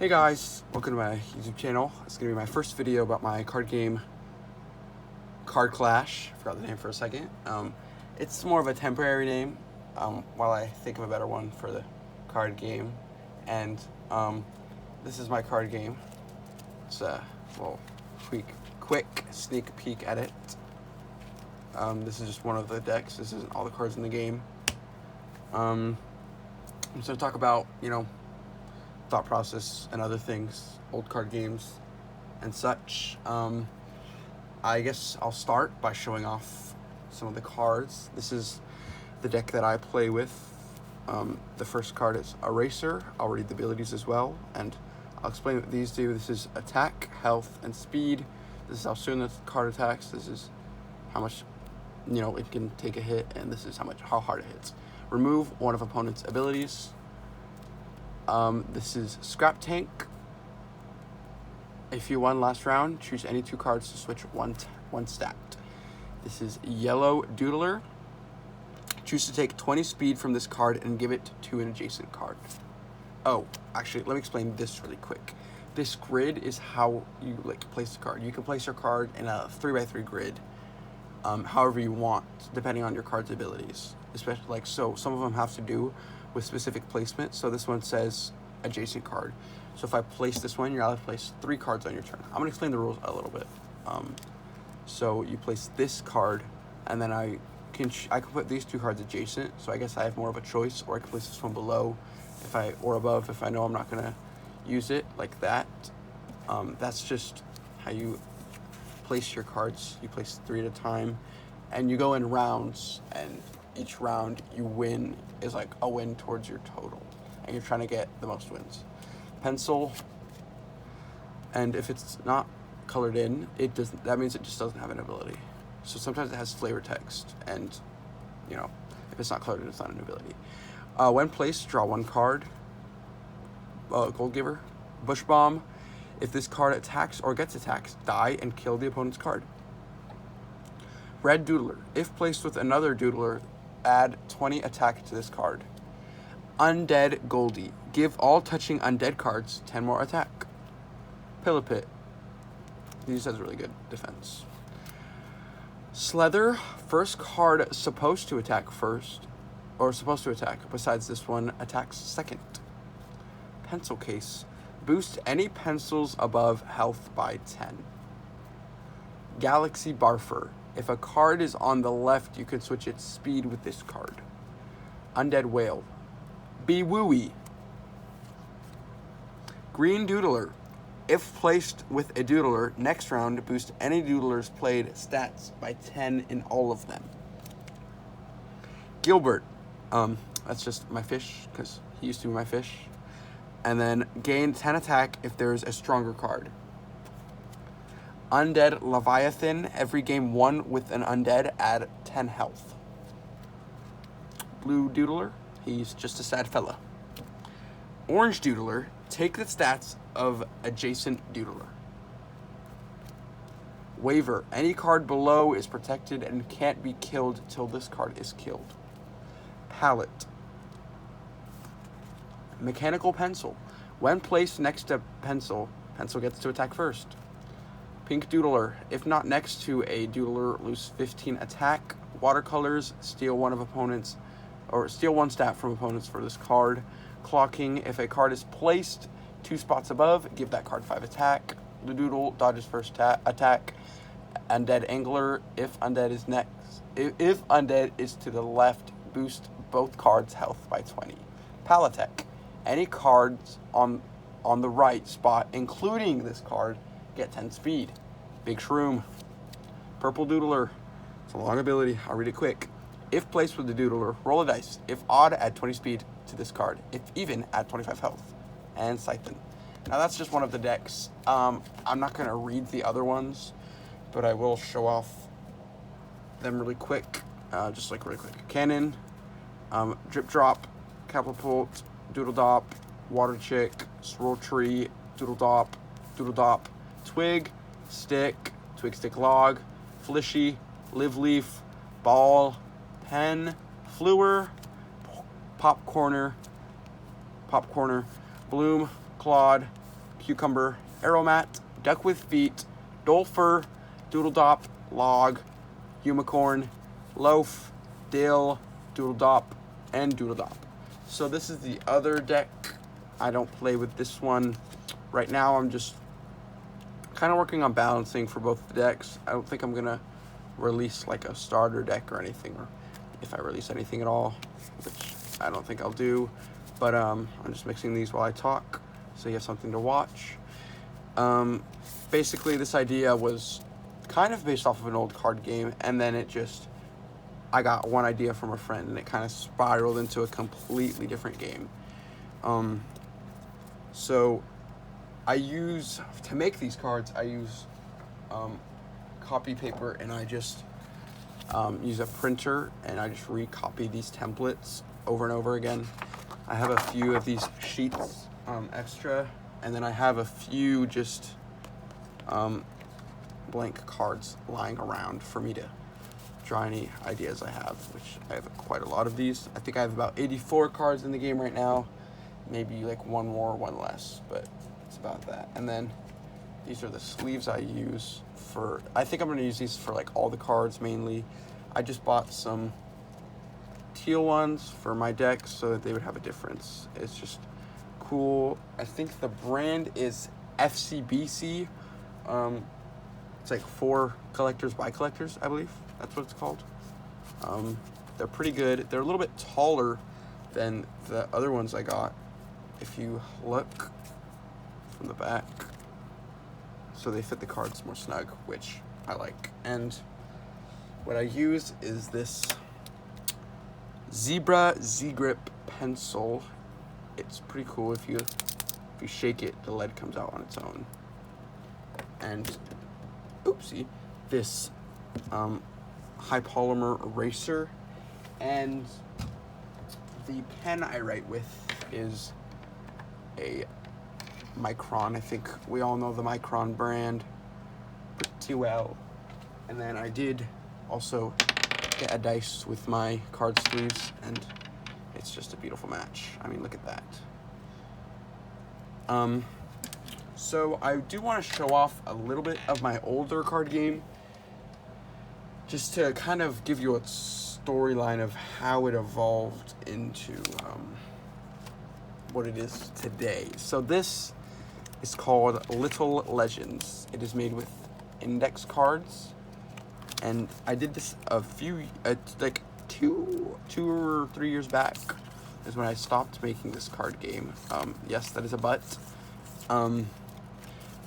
Hey guys, welcome to my YouTube channel. It's going to be my first video about my card game, Card Clash. I forgot the name for a second. It's more of a temporary name while I think of a better one for the card game. And this is my card game. It's a little quick sneak peek at it. This is just one of the decks. This isn't all the cards in the game. I'm just going to talk about, thought process and other things, old card games and such. I guess I'll start by showing off some of the cards. This is the deck that I play with. The first card is Eraser. I'll read the abilities as well, and I'll explain what these do. This is attack, health, and speed. This is how soon the card attacks. This is how much it can take a hit, and this is how hard it hits. Remove one of opponent's abilities. This is Scrap Tank. If you won last round, choose any two cards to switch one stat. This is Yellow Doodler. Choose to take 20 speed from this card and give it to an adjacent card. Oh, actually, let me explain this really quick. This grid is how you place the card. You can place your card in a 3x3 grid, however you want, depending on your card's abilities. Especially so some of them have to do with specific placement. So this one says adjacent card. So if I place this one, you're allowed to place 3 cards on your turn. I'm gonna explain the rules a little bit. So you place this card, and then I can put these 2 cards adjacent. So I guess I have more of a choice, or I can place this one below, or above if I know I'm not gonna use it like that. That's just how you place your cards. You place 3 at a time, and you go in rounds, and each round you win is like a win towards your total, and you're trying to get the most wins. Pencil, and if it's not colored in, that means it just doesn't have an ability. So sometimes it has flavor text, and if it's not colored in, it's not an ability. When placed, draw 1 card. Gold Giver. Bush Bomb. If this card attacks or gets attacked, die and kill the opponent's card. Red Doodler. If placed with another Doodler, add 20 attack to this card. Undead Goldie. Give all touching undead cards 10 more attack. Pillipit. These has really good defense. Slether. First card supposed to attack first, or supposed to attack, besides this one, attacks second. Pencil Case. Boost any pencils above health by 10. Galaxy Barfer. If a card is on the left, you can switch its speed with this card. Undead Whale. Be Wooey. Green Doodler. If placed with a Doodler, next round, boost any Doodlers played stats by 10 in all of them. Gilbert. That's just my fish, because he used to be my fish. And then gain 10 attack if there's a stronger card. Undead Leviathan. Every game won with an undead, add 10 health. Blue Doodler. He's just a sad fella. Orange Doodler. Take the stats of adjacent Doodler. Waver. Any card below is protected and can't be killed till this card is killed. Palette. Mechanical Pencil. When placed next to Pencil gets to attack first. Pink Doodler. If not next to a Doodler, lose 15 attack. Watercolors. Steal one stat from opponents for this card. Clocking. If a card is placed 2 spots above, give that card 5 attack. The Doodle dodges first attack. Undead Angler. If undead is to the left, boost both cards' health by 20. Palatech. Any cards on the right spot, including this card, get 10 speed. Big Shroom. Purple Doodler. It's a long ability. I'll read it quick. If placed with the Doodler, roll a dice. If odd, add 20 speed to this card. If even, add 25 health. And Siphon. Now that's just one of the decks. I'm not going to read the other ones, but I will show off them really quick. Really quick. Cannon. Drip Drop. Catapult. Doodle Dop. Water Chick. Swirl Tree. Doodle Dop. Twig. Stick. Twig Stick Log. Flishy. Live Leaf. Ball. Pen. Fluer. Popcorner. Bloom. Claude. Cucumber, Aeromat, Duck with Feet, Dolfer, Doodledop, Log, Unicorn, Loaf, Dill, Doodledop, and Doodledop. So this is the other deck. I don't play with this one. Right now I'm just kind of working on balancing for both the decks. I don't think I'm going to release like a starter deck or anything, or if I release anything at all, which I don't think I'll do. But I'm just mixing these while I talk, so you have something to watch. Basically, this idea was kind of based off of an old card game, and then I got one idea from a friend, and it kind of spiraled into a completely different game. So to make these cards, I use copy paper, and I just use a printer, and I just recopy these templates over and over again. I have a few of these sheets extra, and then I have a few just blank cards lying around for me to draw any ideas I have, which I have quite a lot of these. I think I have about 84 cards in the game right now, maybe like one more, one less, but it's about that. And then these are the sleeves I use for, I think I'm going to use these for like all the cards mainly. I just bought some teal ones for my deck so that they would have a difference. It's just cool. I think the brand is FCBC. It's like for collectors by collectors, I believe. That's what it's called. They're pretty good. They're a little bit taller than the other ones I got, if you look from the back. So they fit the cards more snug, which I like. And what I use is this Zebra Z-Grip pencil. It's pretty cool. If you shake it, the lead comes out on its own. And oopsie, this high polymer eraser, and the pen I write with is a Micron. I think we all know the Micron brand pretty well. And then I did also get a dice with my card sleeves, and it's just a beautiful match. I mean, look at that. So I do want to show off a little bit of my older card game, just to kind of give you a storyline of how it evolved into what it is today. So this is called Little Legends. It is made with index cards, and I did this a few, like two or 3 years back is when I stopped making this card game. Yes, that is a but.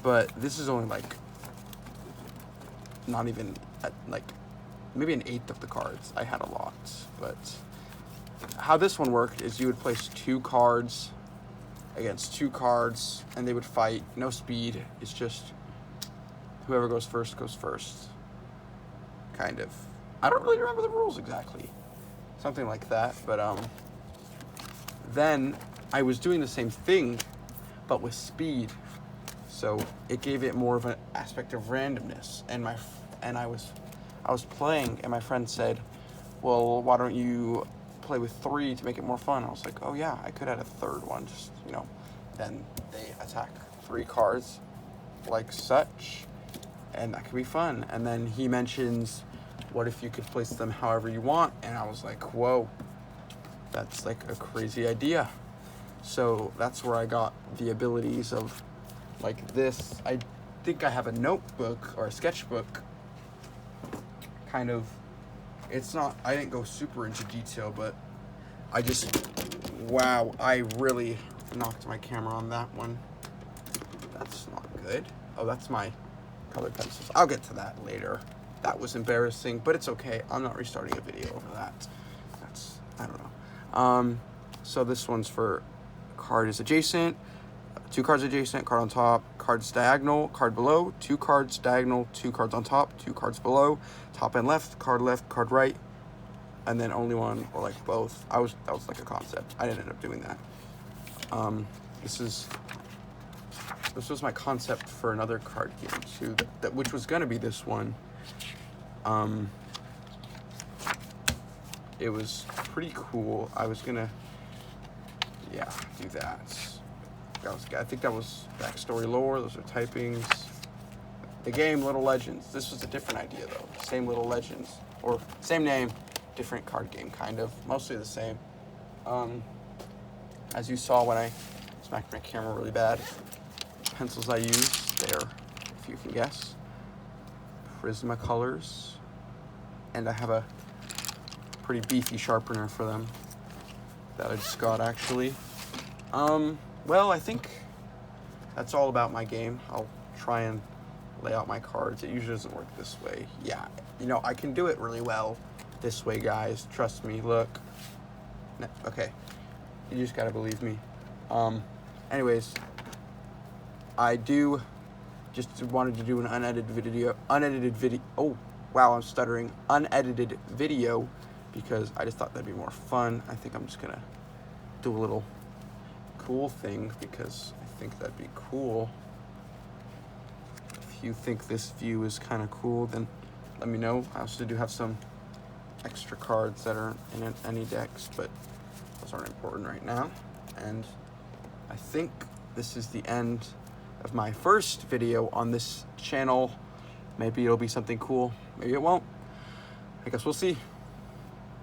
But this is only like, not even like maybe an eighth of the cards. I had a lot, but how this one worked is you would place 2 cards against 2 cards, and they would fight. No speed. It's just whoever goes first, kind of. I don't really remember the rules exactly. Something like that, but then I was doing the same thing, but with speed. So it gave it more of an aspect of randomness. And I was playing, and my friend said, "Well, why don't you play with 3 to make it more fun?" I was like, "Oh yeah, I could add a third one, just, you know." Then they attack 3 cards like such, and that could be fun. And then he mentions, what if you could place them however you want? And I was like, whoa, that's like a crazy idea. So that's where I got the abilities of like this. I think I have a notebook or a sketchbook, kind of. It's not, I didn't go super into detail, but I just, wow, I really knocked my camera on that one. That's not good. Oh, that's my colored pencils. I'll get to that later. That was embarrassing, but it's okay. I'm not restarting a video over that. That's, I don't know. So this one's for card is adjacent, 2 cards adjacent, card on top, cards diagonal, card below, 2 cards diagonal, 2 cards on top, 2 cards below, top and left, card right, and then only one or like both. That was like a concept. I didn't end up doing that. This was my concept for another card game too, which was gonna be this one. It was pretty cool. I was gonna, yeah, do that. I think that was backstory lore. Those are typings. The game Little Legends. This was a different idea though. Same Little Legends, or same name, different card game, kind of. Mostly the same. As you saw when I smacked my camera really bad, pencils I use, they're, if you can guess, Prismacolors, and I have a pretty beefy sharpener for them that I just got actually. Well, I think that's all about my game. I'll try and lay out my cards. It usually doesn't work this way. Yeah, you know, I can do it really well this way, guys. Trust me, look. Okay, you just gotta believe me. Anyways, I just wanted to do an unedited video, oh, wow, I'm stuttering. Unedited video, because I just thought that'd be more fun. I think I'm just gonna do a little cool thing, because I think that'd be cool. If you think this view is kind of cool, then let me know. I also do have some extra cards that aren't in any decks, but those aren't important right now. And I think this is the end of my first video on this channel. Maybe it'll be something cool, maybe it won't. I guess we'll see.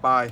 Bye.